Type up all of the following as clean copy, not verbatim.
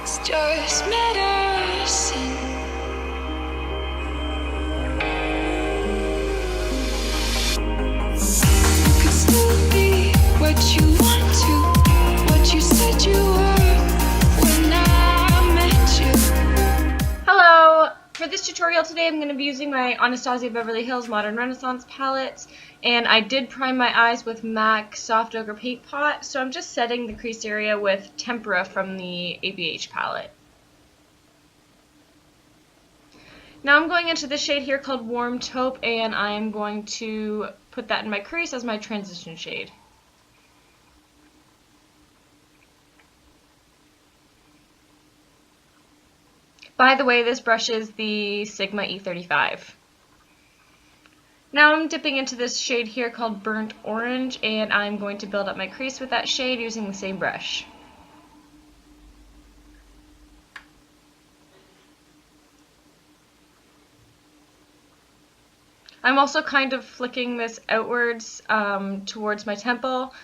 It's just medicine. You could still be what you want to, what you said you were when I met you. Hello! For this tutorial today I'm going to be using my Anastasia Beverly Hills Modern Renaissance palette, and I did prime my eyes with MAC Soft Ochre Paint Pot, so I'm just setting the crease area with Tempera from the ABH palette. Now I'm going into this shade here called Warm Taupe, and I am going to put that in my crease as my transition shade. By the way, this brush is the Sigma E35. Now I'm dipping into this shade here called Burnt Orange, and I'm going to build up my crease with that shade using the same brush. I'm also kind of flicking this outwards towards my temple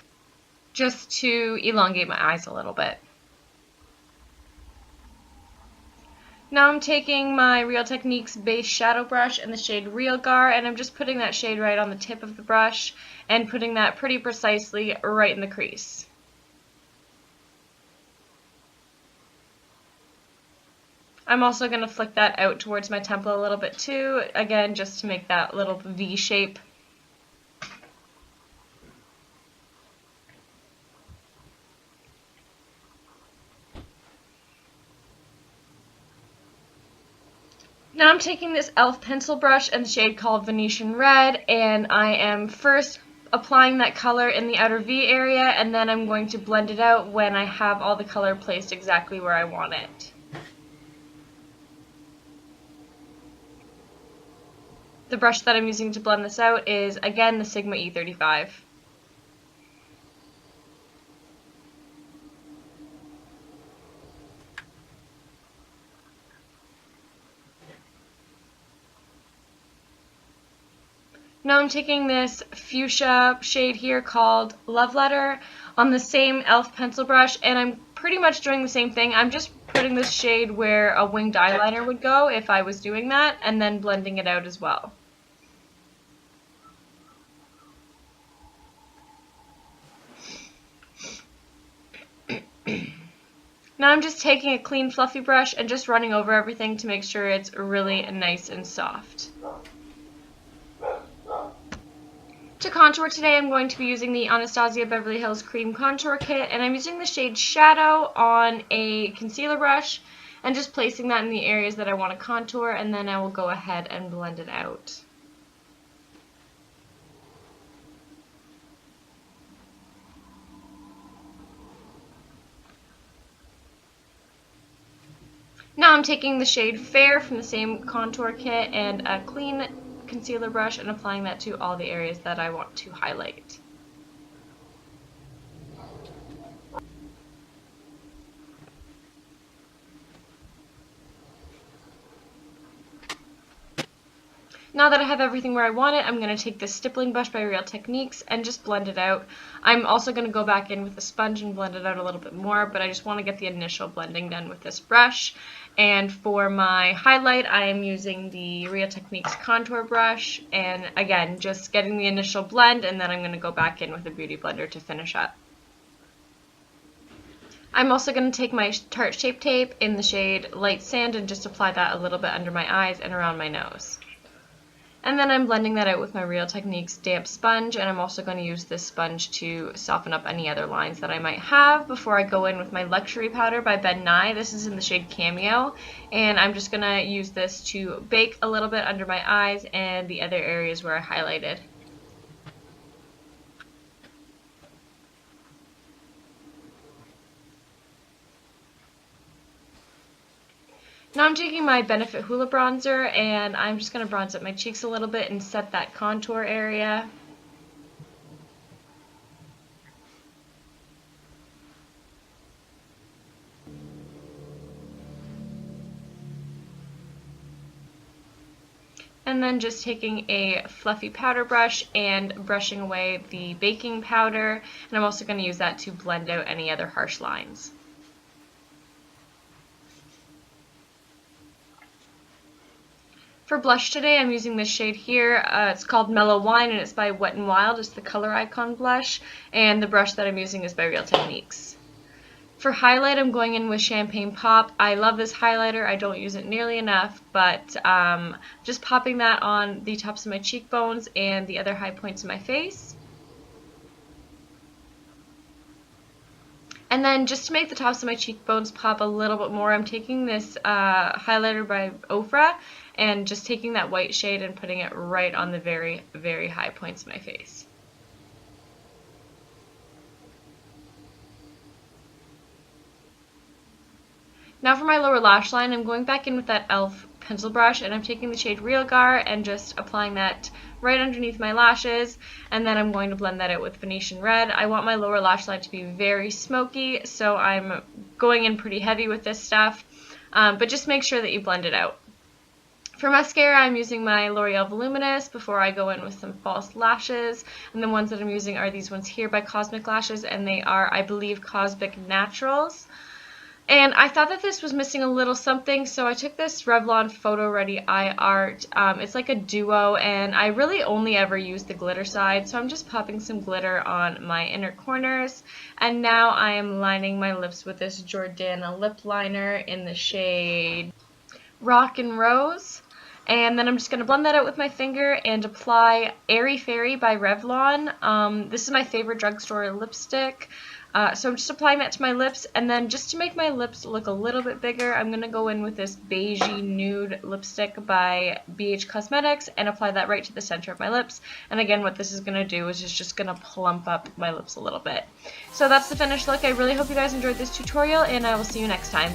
just to elongate my eyes a little bit. Now I'm taking my Real Techniques base shadow brush in the shade Real Gar, and I'm just putting that shade right on the tip of the brush and putting that pretty precisely right in the crease. I'm also going to flick that out towards my temple a little bit too, again just to make that little V shape. Now I'm taking this e.l.f. pencil brush in the shade called Venetian Red, and I am first applying that color in the outer V area, and then I'm going to blend it out when I have all the color placed exactly where I want it. The brush that I'm using to blend this out is, again, the Sigma E35. Now I'm taking this fuchsia shade here called Love Letter on the same e.l.f. pencil brush, and I'm pretty much doing the same thing. I'm just putting this shade where a winged eyeliner would go if I was doing that, and then blending it out as well. Now I'm just taking a clean fluffy brush and just running over everything to make sure it's really nice and soft. To contour today, I'm going to be using the Anastasia Beverly Hills Cream Contour Kit, and I'm using the shade Shadow on a concealer brush and just placing that in the areas that I want to contour, and then I will go ahead and blend it out. Now I'm taking the shade Fair from the same contour kit and a clean concealer brush and applying that to all the areas that I want to highlight. Now that I have everything where I want it, I'm going to take this stippling brush by Real Techniques and just blend it out. I'm also going to go back in with a sponge and blend it out a little bit more, but I just want to get the initial blending done with this brush. And for my highlight, I am using the Real Techniques contour brush, and again, just getting the initial blend, and then I'm going to go back in with a beauty blender to finish up. I'm also going to take my Tarte Shape Tape in the shade Light Sand and just apply that a little bit under my eyes and around my nose. And then I'm blending that out with my Real Techniques damp sponge, and I'm also going to use this sponge to soften up any other lines that I might have before I go in with my Luxury Powder by Ben Nye. This is in the shade Cameo, and I'm just going to use this to bake a little bit under my eyes and the other areas where I highlighted. Now I'm taking my Benefit Hoola bronzer, and I'm just going to bronze up my cheeks a little bit and set that contour area. And then just taking a fluffy powder brush and brushing away the baking powder, and I'm also going to use that to blend out any other harsh lines. For blush today, I'm using this shade here. It's called Mellow Wine, and it's by Wet n Wild. It's the Color Icon blush, and the brush that I'm using is by Real Techniques. For highlight, I'm going in with Champagne Pop. I love this highlighter. I don't use it nearly enough, but just popping that on the tops of my cheekbones and the other high points of my face. And then just to make the tops of my cheekbones pop a little bit more, I'm taking this highlighter by Ofra and just taking that white shade and putting it right on the very, very high points of my face. Now for my lower lash line, I'm going back in with that e.l.f. pencil brush, and I'm taking the shade Real Gar and just applying that right underneath my lashes, and then I'm going to blend that out with Venetian Red. I want my lower lash line to be very smoky, so I'm going in pretty heavy with this stuff, but just make sure that you blend it out. For mascara, I'm using my L'Oreal Voluminous before I go in with some false lashes, and the ones that I'm using are these ones here by Cosmic Lashes, and they are, I believe, Cosmic Naturals. And I thought that this was missing a little something, so I took this Revlon Photo Ready Eye Art. It's like a duo, and I really only ever use the glitter side, so I'm just popping some glitter on my inner corners. And now I am lining my lips with this Jordana lip liner in the shade Rock and Rose. And then I'm just going to blend that out with my finger and apply Airy Fairy by Revlon. This is my favorite drugstore lipstick. So I'm just applying that to my lips, and then just to make my lips look a little bit bigger, I'm going to go in with this beigey nude lipstick by ABH Cosmetics and apply that right to the center of my lips. And again, what this is going to do is it's just going to plump up my lips a little bit. So that's the finished look. I really hope you guys enjoyed this tutorial, and I will see you next time.